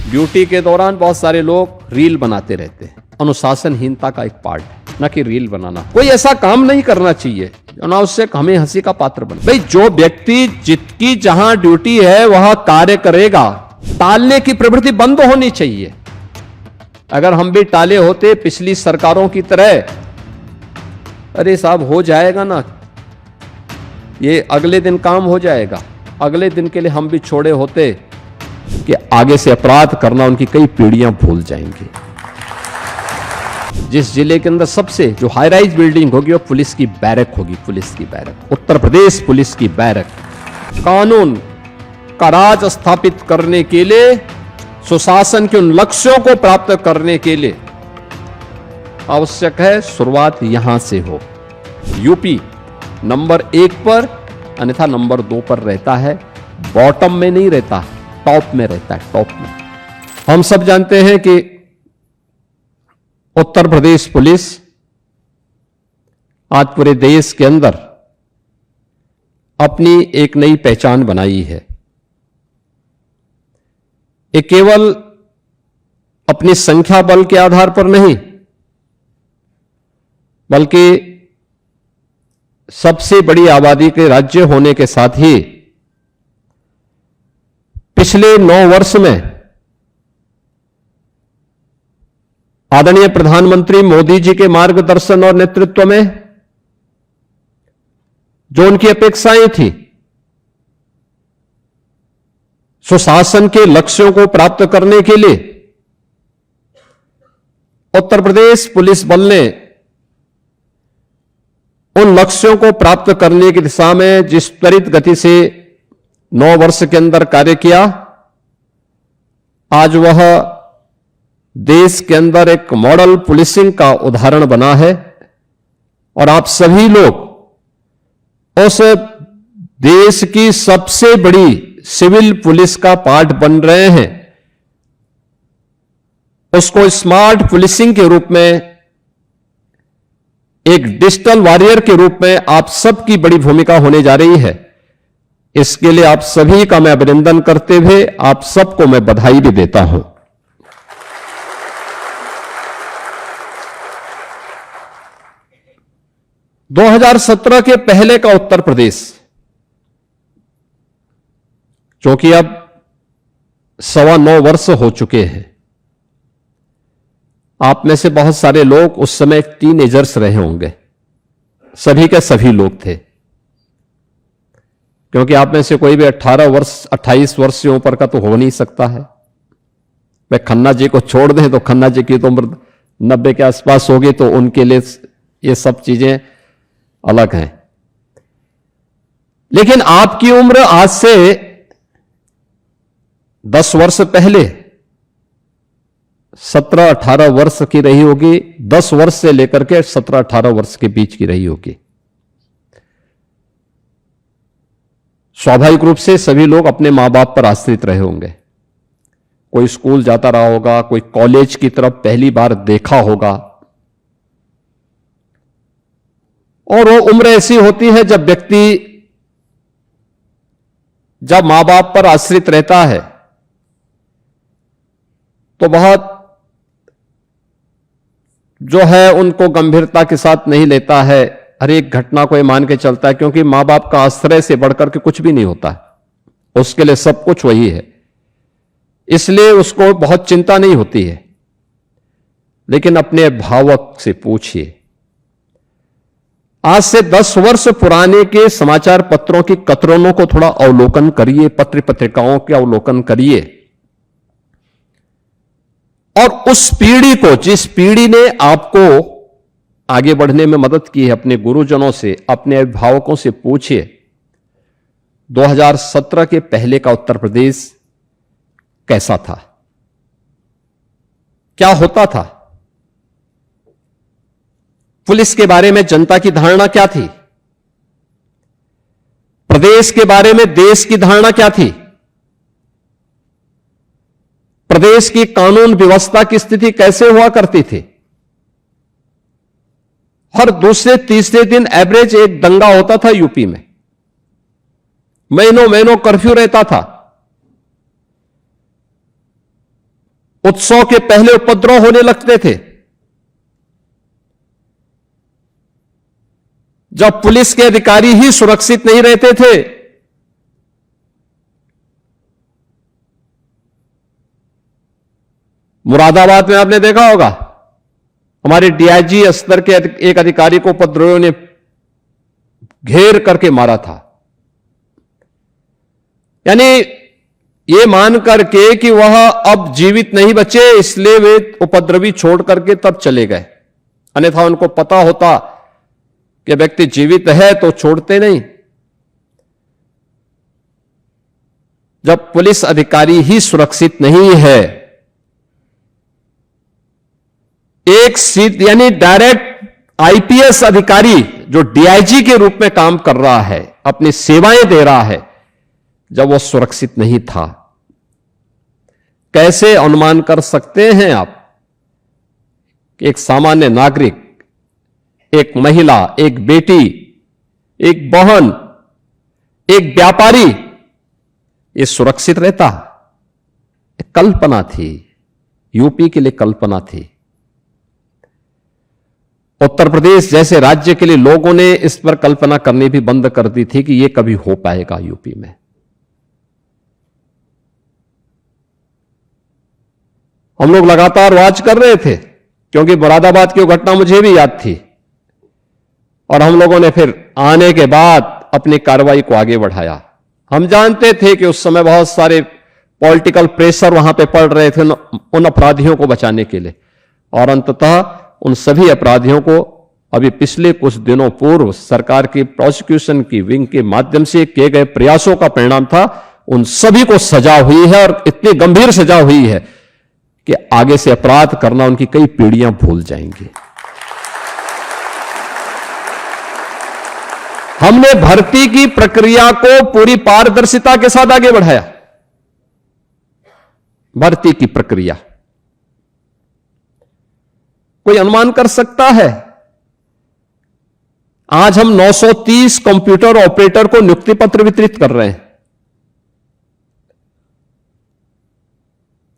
Duty के दौरान बहुत सारे लोग रील बनाते रहते हैं। अनुशासनहीनता का एक पार्ट है, न कि रील बनाना। कोई ऐसा काम नहीं करना चाहिए जो ना उससे हमें हंसी का पात्र बने। भाई, जो व्यक्ति जिसकी जहां ड्यूटी है वहां कार्य करेगा, टालने की प्रवृत्ति बंद होनी चाहिए। अगर हम भी टाले होते पिछली सरकारों की तरह, अरे साहब हो जाएगा ना, ये अगले दिन काम हो जाएगा, अगले दिन के लिए हम भी छोड़े होते कि आगे से अपराध करना उनकी कई पीढ़ियां भूल जाएंगी। जिस जिले के अंदर सबसे जो हाई राइज बिल्डिंग होगी वो पुलिस की बैरक होगी, पुलिस की बैरक, उत्तर प्रदेश पुलिस की बैरक। कानून का राज स्थापित करने के लिए, सुशासन के उन लक्ष्यों को प्राप्त करने के लिए आवश्यक है शुरुआत यहां से हो। यूपी नंबर 1 पर, अन्यथा नंबर 2 पर रहता है, बॉटम में नहीं रहता, टॉप में रहता है, टॉप में। हम सब जानते हैं कि उत्तर प्रदेश पुलिस आज पूरे देश के अंदर अपनी एक नई पहचान बनाई है। ये केवल अपनी संख्या बल के आधार पर नहीं, बल्कि सबसे बड़ी आबादी के राज्य होने के साथ ही पिछले 9 वर्ष में आदरणीय प्रधानमंत्री मोदी जी के मार्गदर्शन और नेतृत्व में जो उनकी अपेक्षाएं थी, सुशासन के लक्ष्यों को प्राप्त करने के लिए उत्तर प्रदेश पुलिस बल ने उन लक्ष्यों को प्राप्त करने की दिशा में जिस त्वरित गति से 9 वर्ष के अंदर कार्य किया, आज वह देश के अंदर एक मॉडल पुलिसिंग का उदाहरण बना है। और आप सभी लोग उस देश की सबसे बड़ी सिविल पुलिस का पार्ट बन रहे हैं। उसको स्मार्ट पुलिसिंग के रूप में, एक डिजिटल वॉरियर के रूप में आप सबकी बड़ी भूमिका होने जा रही है। इसके लिए आप सभी का मैं अभिनंदन करते हुए आप सबको मैं बधाई भी देता हूं। दो 2017 के पहले का उत्तर प्रदेश, क्योंकि अब 9.25 वर्ष हो चुके हैं, आप में से बहुत सारे लोग उस समय टीनेजर्स रहे होंगे, सभी के सभी लोग थे, क्योंकि आप में से कोई भी 18 वर्ष 28 वर्ष से ऊपर का तो हो नहीं सकता है। वे खन्ना जी को छोड़ दें तो खन्ना जी की तो उम्र 90 के आसपास होगी, तो उनके लिए ये सब चीजें अलग हैं। लेकिन आपकी उम्र आज से 10 वर्ष पहले 17-18 वर्ष की रही होगी, 10 वर्ष से लेकर के 17-18 वर्ष के बीच की रही होगी। स्वाभाविक रूप से सभी लोग अपने मां बाप पर आश्रित रहे होंगे। कोई स्कूल जाता रहा होगा, कोई कॉलेज की तरफ पहली बार देखा होगा। और वो उम्र ऐसी होती है जब व्यक्ति जब मां बाप पर आश्रित रहता है तो बहुत जो है उनको गंभीरता के साथ नहीं लेता है, हर एक घटना को ये मान के चलता है, क्योंकि मां बाप का आश्रय से बढ़कर के कुछ भी नहीं होता है, उसके लिए सब कुछ वही है, इसलिए उसको बहुत चिंता नहीं होती है। लेकिन अपने अभिभावक से पूछिए, आज से 10 वर्ष पुराने के समाचार पत्रों की कतरनों को थोड़ा अवलोकन करिए, पत्र पत्रिकाओं के अवलोकन करिए, और उस पीढ़ी को, जिस पीढ़ी ने आपको आगे बढ़ने में मदद की है, अपने गुरुजनों से, अपने अभिभावकों से पूछिए, 2017 के पहले का उत्तर प्रदेश कैसा था, क्या होता था, पुलिस के बारे में जनता की धारणा क्या थी, प्रदेश के बारे में देश की धारणा क्या थी, प्रदेश की कानून व्यवस्था की स्थिति कैसे हुआ करती थी। हर दूसरे तीसरे दिन एवरेज एक दंगा होता था यूपी में, महीनों महीनों कर्फ्यू रहता था। उत्सव के पहले उपद्रव होने लगते थे, जब पुलिस के अधिकारी ही सुरक्षित नहीं रहते थे। मुरादाबाद में आपने देखा होगा, हमारे डीआईजी स्तर के एक अधिकारी को उपद्रवियों ने घेर करके मारा था। यानी ये मान करके कि वह अब जीवित नहीं बचे, इसलिए वे उपद्रवी छोड़ करके तब चले गए। अन्यथा उनको पता होता कि व्यक्ति जीवित है तो छोड़ते नहीं। जब पुलिस अधिकारी ही सुरक्षित नहीं है, एक सीट यानी डायरेक्ट आईपीएस अधिकारी जो डीआईजी के रूप में काम कर रहा है, अपनी सेवाएं दे रहा है, जब वो सुरक्षित नहीं था, कैसे अनुमान कर सकते हैं आप कि एक सामान्य नागरिक, एक महिला, एक बेटी, एक बहन, एक व्यापारी ये सुरक्षित रहता? एक कल्पना थी, यूपी के लिए कल्पना थी। उत्तर प्रदेश जैसे राज्य के लिए लोगों ने इस पर कल्पना करनी भी बंद कर दी थी कि यह कभी हो पाएगा यूपी में। हम लोग लगातार वॉच कर रहे थे, क्योंकि मुरादाबाद की घटना मुझे भी याद थी, और हम लोगों ने फिर आने के बाद अपनी कार्रवाई को आगे बढ़ाया। हम जानते थे कि उस समय बहुत सारे पॉलिटिकल प्रेशर वहां पे पड़ रहे थे उन अपराधियों को बचाने के लिए, और अंततः उन सभी अपराधियों को अभी पिछले कुछ दिनों पूर्व सरकार की प्रोसिक्यूशन की विंग के माध्यम से किए गए प्रयासों का परिणाम था। उन सभी को सजा हुई है, और इतनी गंभीर सजा हुई है कि आगे से अपराध करना उनकी कई पीढ़ियां भूल जाएंगी। हमने भर्ती की प्रक्रिया को पूरी पारदर्शिता के साथ आगे बढ़ाया। भर्ती की प्रक्रिया कोई अनुमान कर सकता है? आज हम 930 कंप्यूटर ऑपरेटर को नियुक्ति पत्र वितरित कर रहे हैं।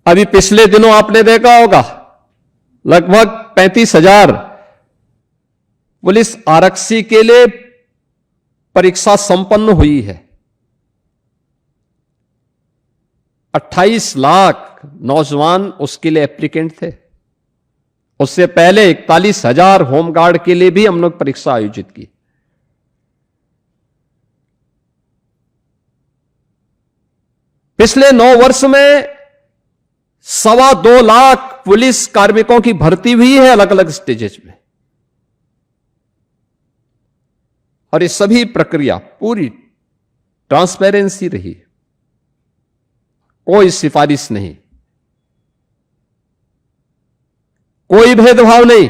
अभी पिछले दिनों आपने देखा होगा लगभग 35,000 पुलिस आरक्षी के लिए परीक्षा संपन्न हुई है। 28 लाख नौजवान उसके लिए एप्लीकेंट थे। उससे पहले 41,000 होमगार्ड के लिए भी हम लोग परीक्षा आयोजित की। पिछले 9 वर्ष में 2.25 लाख पुलिस कार्मिकों की भर्ती हुई है अलग अलग स्टेजेस में, और ये सभी प्रक्रिया पूरी ट्रांसपेरेंसी रही, कोई सिफारिश नहीं, कोई भेदभाव नहीं।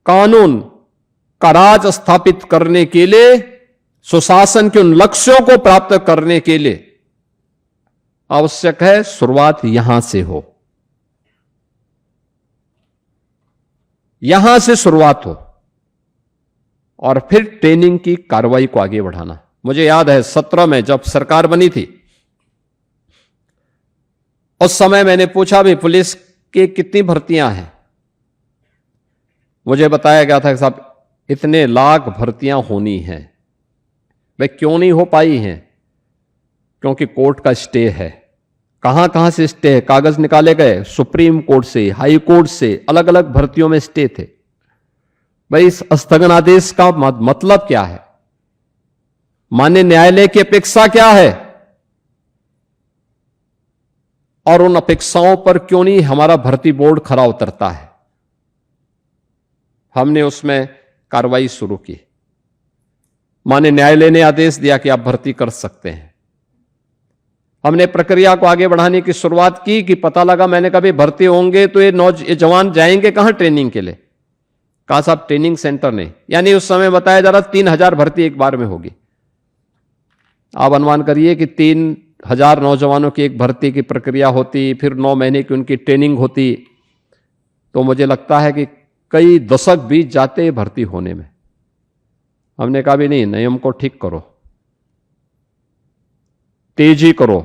कानून का राज स्थापित करने के लिए, सुशासन के उन लक्ष्यों को प्राप्त करने के लिए आवश्यक है शुरुआत यहां से हो, यहां से शुरुआत हो, और फिर ट्रेनिंग की कार्रवाई को आगे बढ़ाना। मुझे याद है 17 में जब सरकार बनी थी, उस समय मैंने पूछा भी पुलिस की कितनी भर्तियां हैं। मुझे बताया गया था कि साहब इतने लाख भर्तियां होनी हैं। वे क्यों नहीं हो पाई हैं? क्योंकि कोर्ट का स्टे है। कहां कहां से स्टे है? कागज निकाले गए सुप्रीम कोर्ट से, हाई कोर्ट से, अलग अलग भर्तियों में स्टे थे। भाई इस स्थगन आदेश का मतलब क्या है? माननीय न्यायालय की अपेक्षा क्या है, और उन अपेक्षाओं पर क्यों नहीं हमारा भर्ती बोर्ड खरा उतरता है? हमने उसमें कार्रवाई शुरू की। माननीय न्यायालय ने आदेश दिया कि आप भर्ती कर सकते हैं। हमने प्रक्रिया को आगे बढ़ाने की शुरुआत की कि पता लगा, मैंने कहा भर्ती होंगे तो ये जवान जाएंगे कहां ट्रेनिंग के लिए? कहा साहब ट्रेनिंग सेंटर नहीं। यानी उस समय बताया जा रहा 3,000 भर्ती एक बार में होगी। आप अनुमान करिए कि 3,000 नौजवानों की एक भर्ती की प्रक्रिया होती, फिर 9 महीने की उनकी ट्रेनिंग होती, तो मुझे लगता है कि कई दशक बीत जाते भर्ती होने में। हमने कहा भी नहीं, नियम को ठीक करो। तेजी करो।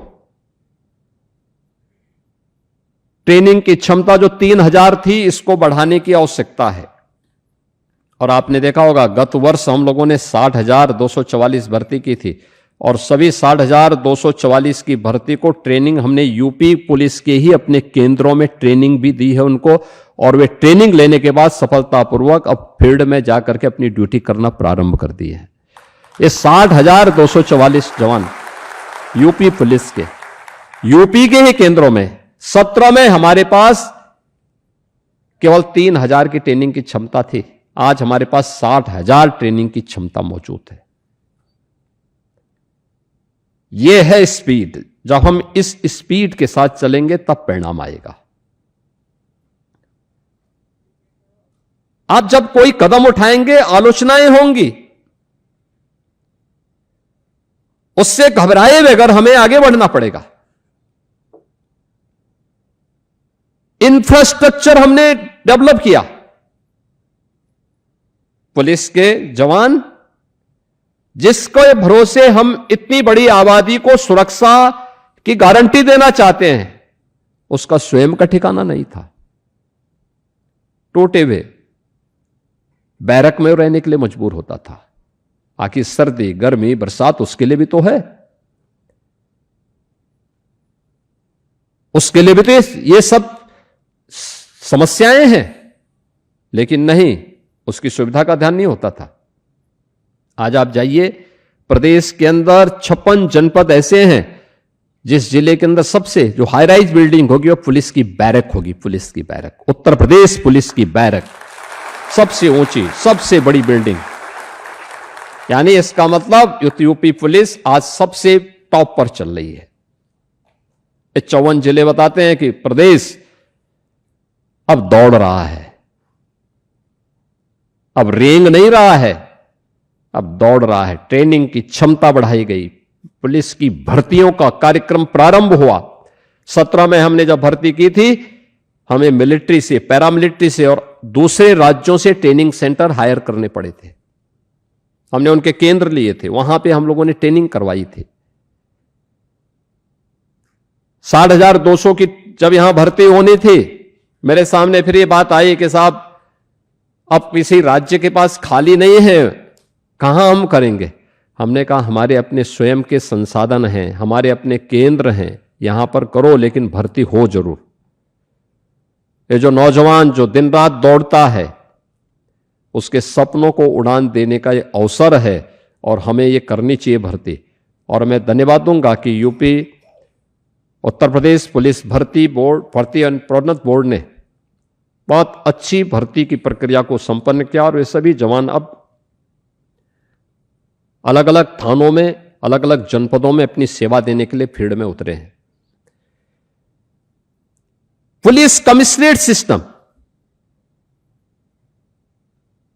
ट्रेनिंग की क्षमता जो 3000 थी, इसको बढ़ाने की आवश्यकता है। और आपने देखा होगा गत वर्ष हम लोगों ने 60,244 भर्ती की थी, और सभी 60,244 की भर्ती को ट्रेनिंग हमने यूपी पुलिस के ही अपने केंद्रों में ट्रेनिंग भी दी है उनको, और वे ट्रेनिंग लेने के बाद सफलतापूर्वक अब फील्ड में जाकर के अपनी ड्यूटी करना प्रारंभ कर दी है। ये 60,244 जवान यूपी पुलिस के, यूपी के ही केंद्रों में, 17 में हमारे पास केवल 3,000 की ट्रेनिंग की क्षमता थी। आज हमारे पास 60,000 ट्रेनिंग की क्षमता मौजूद है। यह है स्पीड। जब हम इस स्पीड के साथ चलेंगे तब परिणाम आएगा। आप जब कोई कदम उठाएंगे आलोचनाएं होंगी, उससे घबराए बगैर हमें आगे बढ़ना पड़ेगा। इंफ्रास्ट्रक्चर हमने डेवलप किया। पुलिस के जवान जिसके भरोसे हम इतनी बड़ी आबादी को सुरक्षा की गारंटी देना चाहते हैं, उसका स्वयं का ठिकाना नहीं था। टूटे हुए बैरक में रहने के लिए मजबूर होता था। आखिर सर्दी गर्मी बरसात उसके लिए भी तो है, उसके लिए भी तो ये सब समस्याएं हैं, लेकिन नहीं, उसकी सुविधा का ध्यान नहीं होता था। आज आप जाइए, प्रदेश के अंदर 56 जनपद ऐसे हैं जिस जिले के अंदर सबसे जो हाई राइज बिल्डिंग होगी वो पुलिस की बैरक होगी। पुलिस की बैरक, उत्तर प्रदेश पुलिस की बैरक, सबसे ऊंची सबसे बड़ी बिल्डिंग। यानी इसका मतलब यूपी पुलिस आज सबसे टॉप पर चल रही है। 54 जिले बताते हैं कि प्रदेश अब दौड़ रहा है, अब रेंग नहीं रहा है, अब दौड़ रहा है। ट्रेनिंग की क्षमता बढ़ाई गई, पुलिस की भर्तियों का कार्यक्रम प्रारंभ हुआ। 17 में हमने जब भर्ती की थी, हमें मिलिट्री से, पैरामिलिट्री से और दूसरे राज्यों से ट्रेनिंग सेंटर हायर करने पड़े थे। हमने उनके केंद्र लिए थे, वहां पे हम लोगों ने ट्रेनिंग करवाई थी। 60,200 की जब यहां भर्ती होनी थी, मेरे सामने फिर ये बात आई कि साहब अब किसी राज्य के पास खाली नहीं है, कहां हम करेंगे। हमने कहा हमारे अपने स्वयं के संसाधन हैं, हमारे अपने केंद्र हैं, यहां पर करो, लेकिन भर्ती हो जरूर। ये जो नौजवान जो दिन रात दौड़ता है, उसके सपनों को उड़ान देने का ये अवसर है और हमें ये करनी चाहिए भर्ती। और मैं धन्यवाद दूंगा कि यूपी उत्तर प्रदेश पुलिस भर्ती बोर्ड, भर्ती एवं प्रोन्नत बोर्ड ने बहुत अच्छी भर्ती की प्रक्रिया को संपन्न किया और वे सभी जवान अब अलग अलग थानों में, अलग अलग जनपदों में अपनी सेवा देने के लिए फील्ड में उतरे हैं। पुलिस कमिश्नरेट सिस्टम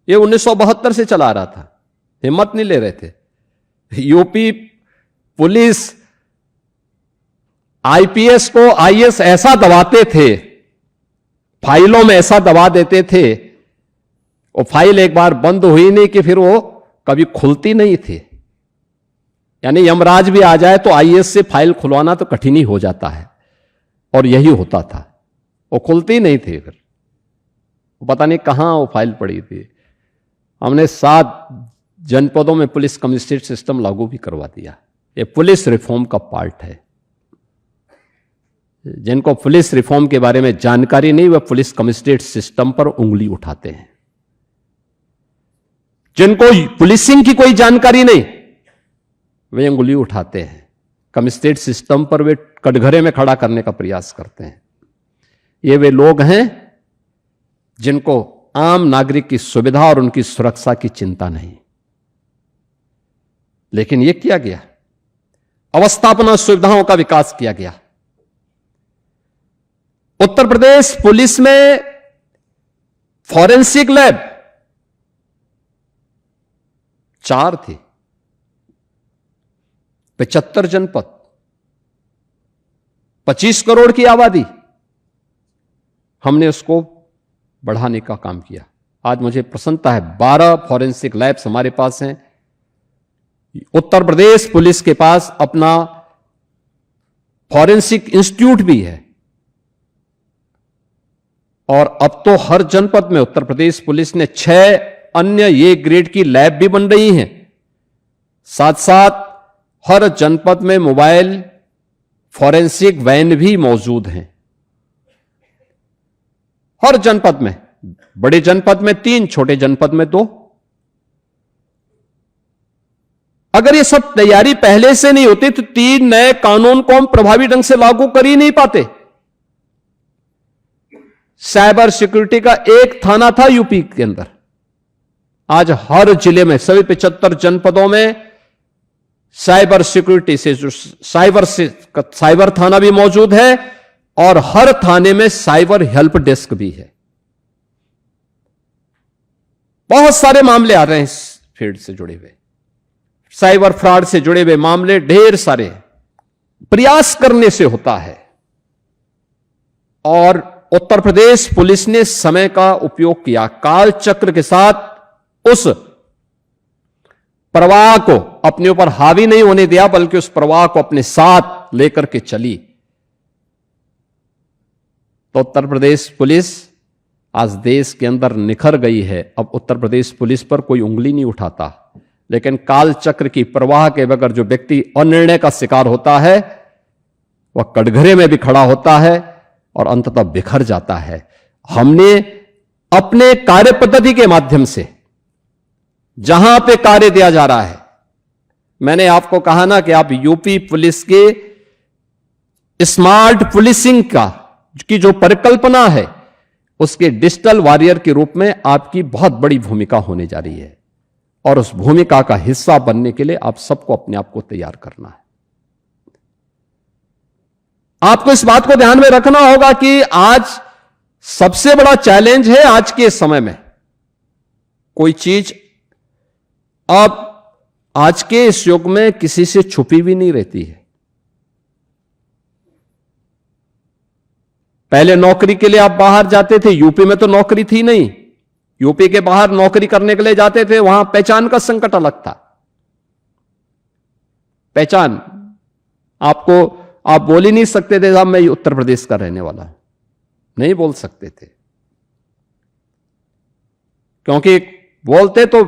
ये 1972 से चला आ रहा था, हिम्मत नहीं ले रहे थे। यूपी पुलिस आईपीएस को आईएएस ऐसा दबाते थे, फाइलों में ऐसा दबा देते थे, वो फाइल एक बार बंद हुई नहीं कि फिर वो कभी खुलती नहीं थी। यानी यमराज भी आ जाए तो आईएएस से फाइल खुलवाना तो कठिन ही हो जाता है, और यही होता था, वो खुलती नहीं थी। फिर पता नहीं कहां वो फाइल पड़ी थी। हमने 7 जनपदों में पुलिस कमिश्नरेट सिस्टम लागू भी करवा दिया। ये पुलिस रिफॉर्म का पार्ट है। जिनको पुलिस रिफॉर्म के बारे में जानकारी नहीं, वह पुलिस कमिश्नरेट सिस्टम पर उंगली उठाते हैं। जिनको पुलिसिंग की कोई जानकारी नहीं, वे उंगली उठाते हैं। कमिश्नरेट सिस्टम पर वे कटघरे में खड़ा करने का प्रयास करते हैं। ये वे लोग हैं जिनको आम नागरिक की सुविधा और उनकी सुरक्षा की चिंता नहीं। लेकिन यह किया गया, अवस्थापना सुविधाओं का विकास किया गया। उत्तर प्रदेश पुलिस में फॉरेंसिक लैब 4 थी, 75 जनपद, 25 करोड़ की आबादी। हमने उसको बढ़ाने का काम किया। आज मुझे प्रसन्नता है, 12 फॉरेंसिक लैब्स हमारे पास हैं। उत्तर प्रदेश पुलिस के पास अपना फॉरेंसिक इंस्टीट्यूट भी है, और अब तो हर जनपद में उत्तर प्रदेश पुलिस ने 6 अन्य ये ग्रेड की लैब भी बन रही हैं। साथ साथ हर जनपद में मोबाइल फॉरेंसिक वैन भी मौजूद हैं। हर जनपद में, बड़े जनपद में 3, छोटे जनपद में 2। अगर ये सब तैयारी पहले से नहीं होती तो 3 नए कानून को हम प्रभावी ढंग से लागू कर ही नहीं पाते। साइबर सिक्योरिटी का एक थाना था यूपी के अंदर, आज हर जिले में सभी 75 जनपदों में साइबर सिक्योरिटी से जो साइबर थाना भी मौजूद है, और हर थाने में साइबर हेल्प डेस्क भी है। बहुत सारे मामले आ रहे हैं इस फील्ड से जुड़े हुए, साइबर फ्रॉड से जुड़े हुए मामले ढेर सारे प्रयास करने से होता है। और उत्तर प्रदेश पुलिस ने समय का उपयोग किया, काल चक्र के साथ उस प्रवाह को अपने ऊपर हावी नहीं होने दिया, बल्कि उस प्रवाह को अपने साथ लेकर के चली। तो उत्तर प्रदेश पुलिस आज देश के अंदर निखर गई है। अब उत्तर प्रदेश पुलिस पर कोई उंगली नहीं उठाता, लेकिन काल चक्र की प्रवाह के बगैर जो व्यक्ति अनिर्णय का शिकार होता है, वह कटघरे में भी खड़ा होता है और अंततः बिखर जाता है। हमने अपने कार्य पद्धति के माध्यम से जहां पे कार्य दिया जा रहा है, मैंने आपको कहा ना कि आप यूपी पुलिस के स्मार्ट पुलिसिंग की जो परिकल्पना है, उसके डिजिटल वॉरियर के रूप में आपकी बहुत बड़ी भूमिका होने जा रही है, और उस भूमिका का हिस्सा बनने के लिए आप सबको अपने आप को तैयार करना है। आपको इस बात को ध्यान में रखना होगा कि आज सबसे बड़ा चैलेंज है आज के समय में, कोई चीज अब आज के इस युग में किसी से छुपी भी नहीं रहती है। पहले नौकरी के लिए आप बाहर जाते थे, यूपी में तो नौकरी थी नहीं, यूपी के बाहर नौकरी करने के लिए जाते थे, वहां पहचान का संकट अलग था। पहचान आपको, आप बोल ही नहीं सकते थे साहब मैं उत्तर प्रदेश का रहने वाला हूं, नहीं बोल सकते थे, क्योंकि बोलते तो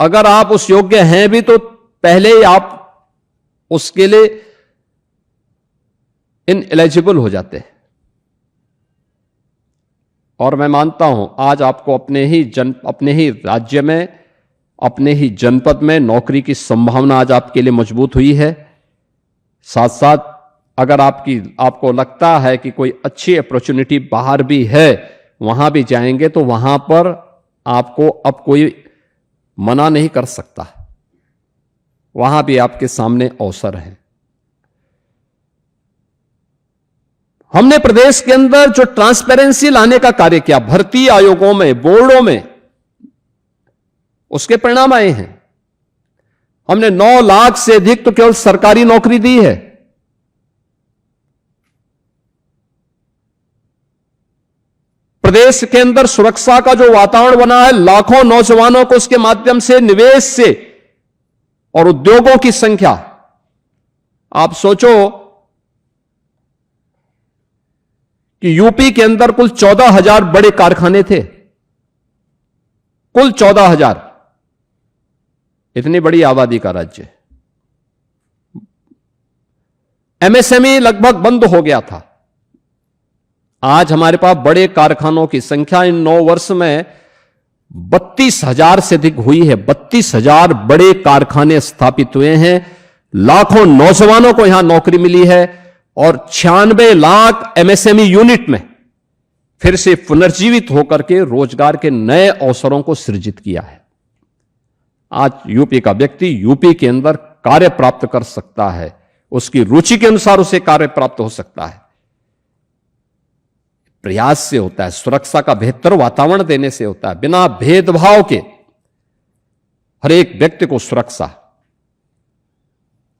अगर आप उस योग्य हैं भी तो पहले ही आप उसके लिए इनएलिजिबल हो जाते हैं। और मैं मानता हूं आज आपको अपने ही राज्य में, अपने ही जनपद में नौकरी की संभावना आज आपके लिए मजबूत हुई है। साथ साथ अगर आपको लगता है कि कोई अच्छी अपॉर्चुनिटी बाहर भी है, वहां भी जाएंगे तो वहां पर आपको अब कोई मना नहीं कर सकता, वहां भी आपके सामने अवसर है। हमने प्रदेश के अंदर जो ट्रांसपेरेंसी लाने का कार्य किया भर्ती आयोगों में, बोर्डों में, उसके परिणाम आए हैं। हमने 9 लाख से अधिक तो केवल सरकारी नौकरी दी है। प्रदेश के अंदर सुरक्षा का जो वातावरण बना है, लाखों नौजवानों को उसके माध्यम से, निवेश से, और उद्योगों की संख्या, आप सोचो कि यूपी के अंदर कुल 14,000 बड़े कारखाने थे, कुल 14,000, इतनी बड़ी आबादी का राज्य। एमएसएमई लगभग बंद हो गया था। आज हमारे पास बड़े कारखानों की संख्या इन 9 वर्ष में 32,000 से अधिक हुई है। 32,000 बड़े कारखाने स्थापित हुए हैं, लाखों नौजवानों को यहां नौकरी मिली है, और 96 लाख एमएसएमई यूनिट में फिर से पुनर्जीवित होकर के रोजगार के नए अवसरों को सृजित किया है। आज यूपी का व्यक्ति यूपी के अंदर कार्य प्राप्त कर सकता है, उसकी रुचि के अनुसार उसे कार्य प्राप्त हो सकता है। प्रयास से होता है, सुरक्षा का बेहतर वातावरण देने से होता है, बिना भेदभाव के हर एक व्यक्ति को सुरक्षा।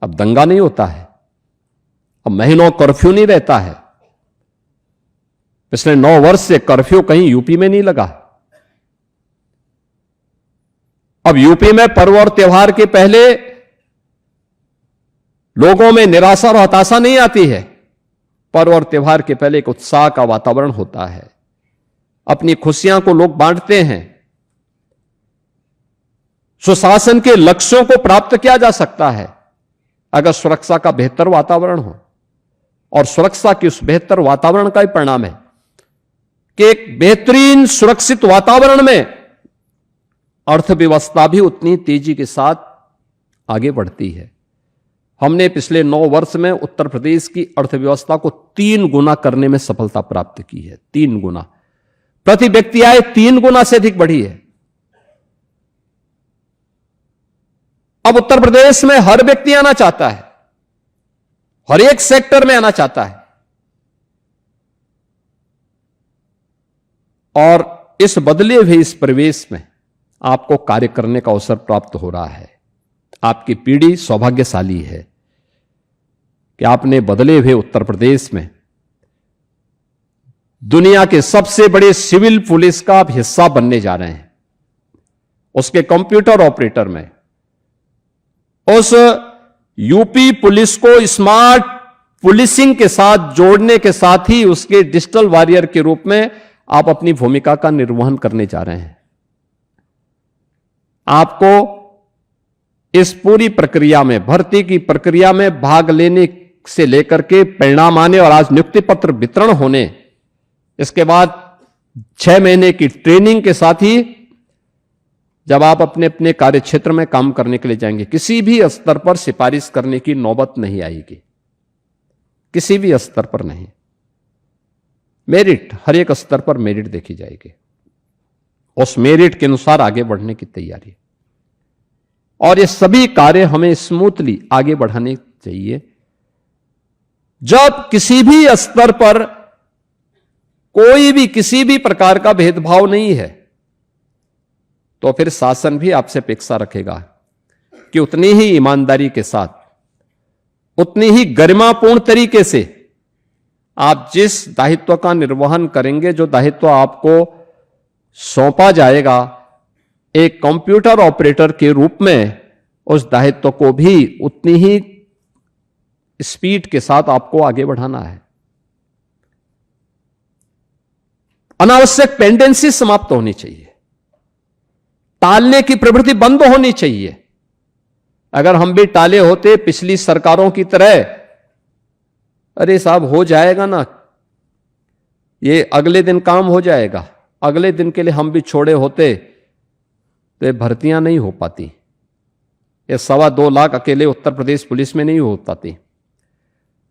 अब दंगा नहीं होता है, अब महीनों कर्फ्यू नहीं रहता है। पिछले 9 वर्ष से कर्फ्यू कहीं यूपी में नहीं लगा। अब यूपी में पर्व और त्योहार के पहले लोगों में निराशा और हताशा नहीं आती है। पर्व और त्योहार के पहले एक उत्साह का वातावरण होता है, अपनी खुशियां को लोग बांटते हैं। सुशासन के लक्ष्यों को प्राप्त किया जा सकता है अगर सुरक्षा का बेहतर वातावरण हो, और सुरक्षा के उस बेहतर वातावरण का ही परिणाम है कि एक बेहतरीन सुरक्षित वातावरण में अर्थव्यवस्था भी उतनी तेजी के साथ आगे बढ़ती है। हमने पिछले 9 वर्ष में उत्तर प्रदेश की अर्थव्यवस्था को 3 गुना करने में सफलता प्राप्त की है। 3 गुना, प्रति व्यक्ति आय 3 गुना से अधिक बढ़ी है। अब उत्तर प्रदेश में हर व्यक्ति आना चाहता है, हर एक सेक्टर में आना चाहता है, और इस बदले हुए इस परिवेश में आपको कार्य करने का अवसर प्राप्त हो रहा है। आपकी पीढ़ी सौभाग्यशाली है कि आपने बदले हुए उत्तर प्रदेश में दुनिया के सबसे बड़े सिविल पुलिस का आप हिस्सा बनने जा रहे हैं। उसके कंप्यूटर ऑपरेटर में उस यूपी पुलिस को स्मार्ट पुलिसिंग के साथ जोड़ने के साथ ही उसके डिजिटल वॉरियर के रूप में आप अपनी भूमिका का निर्वहन करने जा रहे हैं। आपको इस पूरी प्रक्रिया में, भर्ती की प्रक्रिया में भाग लेने से लेकर के परिणाम आने और आज नियुक्ति पत्र वितरण होने, इसके बाद 6 महीने की ट्रेनिंग के साथ ही जब आप अपने अपने कार्य क्षेत्र में काम करने के लिए जाएंगे, किसी भी स्तर पर सिफारिश करने की नौबत नहीं आएगी, किसी भी स्तर पर नहीं। मेरिट, हर एक स्तर पर मेरिट देखी जाएगी, उस मेरिट के अनुसार आगे बढ़ने की तैयारी, और ये सभी कार्य हमें स्मूथली आगे बढ़ाने चाहिए। जब किसी भी स्तर पर कोई भी किसी भी प्रकार का भेदभाव नहीं है, तो फिर शासन भी आपसे अपेक्षा रखेगा कि उतनी ही ईमानदारी के साथ, उतनी ही गरिमापूर्ण तरीके से आप जिस दायित्व का निर्वहन करेंगे, जो दायित्व आपको सौंपा जाएगा, एक कंप्यूटर ऑपरेटर के रूप में उस दायित्व को भी उतनी ही स्पीड के साथ आपको आगे बढ़ाना है। अनावश्यक पेंडेंसी समाप्त होनी चाहिए, टालने की प्रवृत्ति बंद होनी चाहिए। अगर हम भी टाले होते पिछली सरकारों की तरह, अरे साहब हो जाएगा ना, ये अगले दिन काम हो जाएगा, अगले दिन के लिए हम भी छोड़े होते तो ये भर्तियां नहीं हो पाती, ये 2.25 लाख अकेले उत्तर प्रदेश पुलिस में नहीं हो पाती,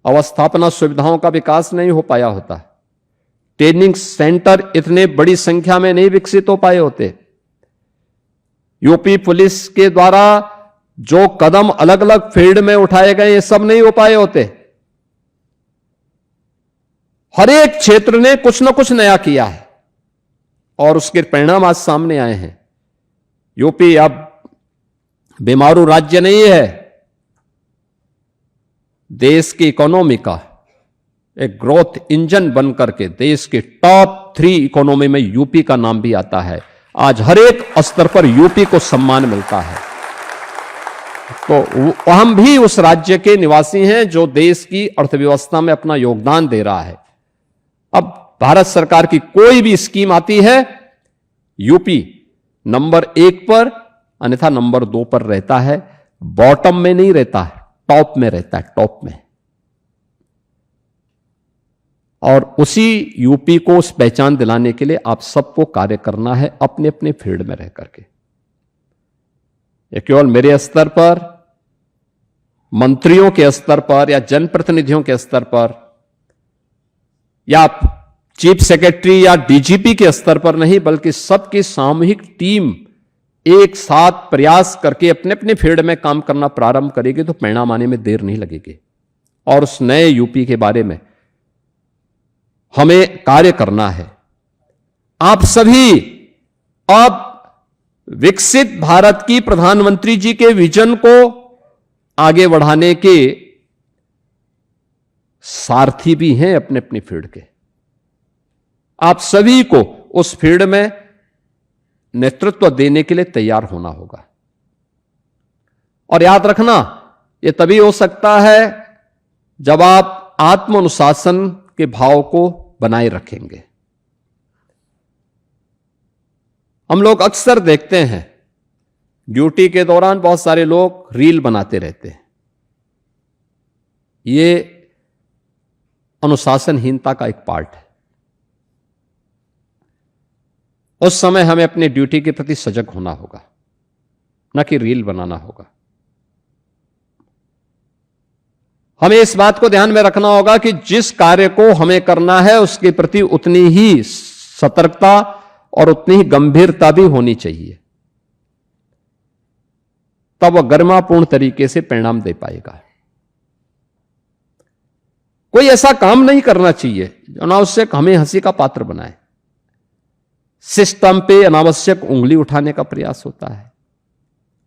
अवस्थापना सुविधाओं का विकास नहीं हो पाया होता, ट्रेनिंग सेंटर इतने बड़ी संख्या में नहीं विकसित हो पाए होते, यूपी पुलिस के द्वारा जो कदम अलग अलग फील्ड में उठाए गए ये सब नहीं हो पाए होते। हर एक क्षेत्र ने कुछ ना कुछ नया किया है और उसके परिणाम आज सामने आए हैं। यूपी अब बेमारू राज्य नहीं है, देश की इकोनॉमी का एक ग्रोथ इंजन बनकर के देश के टॉप 3 इकोनॉमी में यूपी का नाम भी आता है। आज हर एक स्तर पर यूपी को सम्मान मिलता है। तो हम भी उस राज्य के निवासी हैं जो देश की अर्थव्यवस्था में अपना योगदान दे रहा है। अब भारत सरकार की कोई भी स्कीम आती है, यूपी नंबर 1 पर अन्यथा नंबर 2 पर रहता है, बॉटम में नहीं रहता है, टॉप में रहता है, टॉप में। और उसी यूपी को उस पहचान दिलाने के लिए आप सबको कार्य करना है अपने अपने फील्ड में रह करके। यह केवल मेरे स्तर पर, मंत्रियों के स्तर पर या जनप्रतिनिधियों के स्तर पर या चीफ सेक्रेटरी या डीजीपी के स्तर पर नहीं, बल्कि सबकी सामूहिक टीम एक साथ प्रयास करके अपने अपने फील्ड में काम करना प्रारंभ करेगी तो परिणाम आने में देर नहीं लगेगी। और उस नए यूपी के बारे में हमें कार्य करना है। आप सभी अब विकसित भारत की प्रधानमंत्री जी के विजन को आगे बढ़ाने के सारथी भी हैं अपने अपने फील्ड के। आप सभी को उस फील्ड में नेतृत्व देने के लिए तैयार होना होगा। और याद रखना, ये तभी हो सकता है जब आप आत्म अनुशासन के भाव को बनाए रखेंगे। हम लोग अक्सर देखते हैं ड्यूटी के दौरान बहुत सारे लोग रील बनाते रहते हैं। ये अनुशासनहीनता का एक पार्ट है। उस समय हमें अपने ड्यूटी के प्रति सजग होना होगा, न कि रील बनाना होगा। हमें इस बात को ध्यान में रखना होगा कि जिस कार्य को हमें करना है उसके प्रति उतनी ही सतर्कता और उतनी ही गंभीरता भी होनी चाहिए, तब वह गरिमापूर्ण तरीके से परिणाम दे पाएगा। कोई ऐसा काम नहीं करना चाहिए जो अनावश्यक हमें हंसी का पात्र बनाए। सिस्टम पे अनावश्यक उंगली उठाने का प्रयास होता है।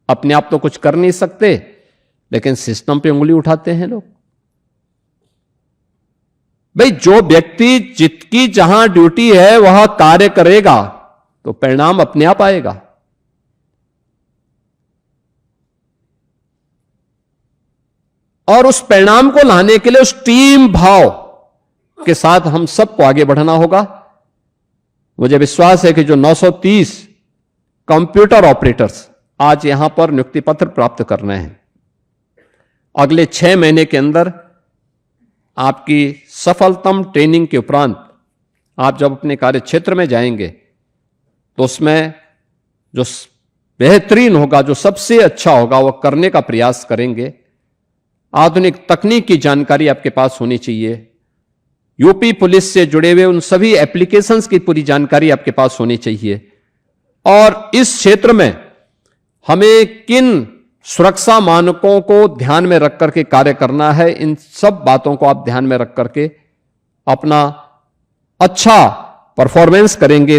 अपने आप तो कुछ कर नहीं सकते, लेकिन सिस्टम पे उंगली उठाते हैं लोग। भाई, जो व्यक्ति जिसकी जहां ड्यूटी है वह कार्य करेगा तो परिणाम अपने आप आएगा। और उस परिणाम को लाने के लिए उस टीम भाव के साथ हम सबको आगे बढ़ना होगा। मुझे विश्वास है कि जो 930 कंप्यूटर ऑपरेटर्स आज यहां पर नियुक्ति पत्र प्राप्त कर रहे हैं, अगले 6 महीने के अंदर आपकी सफलतम ट्रेनिंग के उपरांत आप जब अपने कार्य क्षेत्र में जाएंगे तो उसमें जो बेहतरीन होगा, जो सबसे अच्छा होगा, वह करने का प्रयास करेंगे। आधुनिक तकनीक की जानकारी आपके पास होनी चाहिए। यूपी पुलिस से जुड़े हुए उन सभी एप्लीकेशंस की पूरी जानकारी आपके पास होनी चाहिए। और इस क्षेत्र में हमें किन सुरक्षा मानकों को ध्यान में रख करके कार्य करना है, इन सब बातों को आप ध्यान में रख करके अपना अच्छा परफॉर्मेंस करेंगे।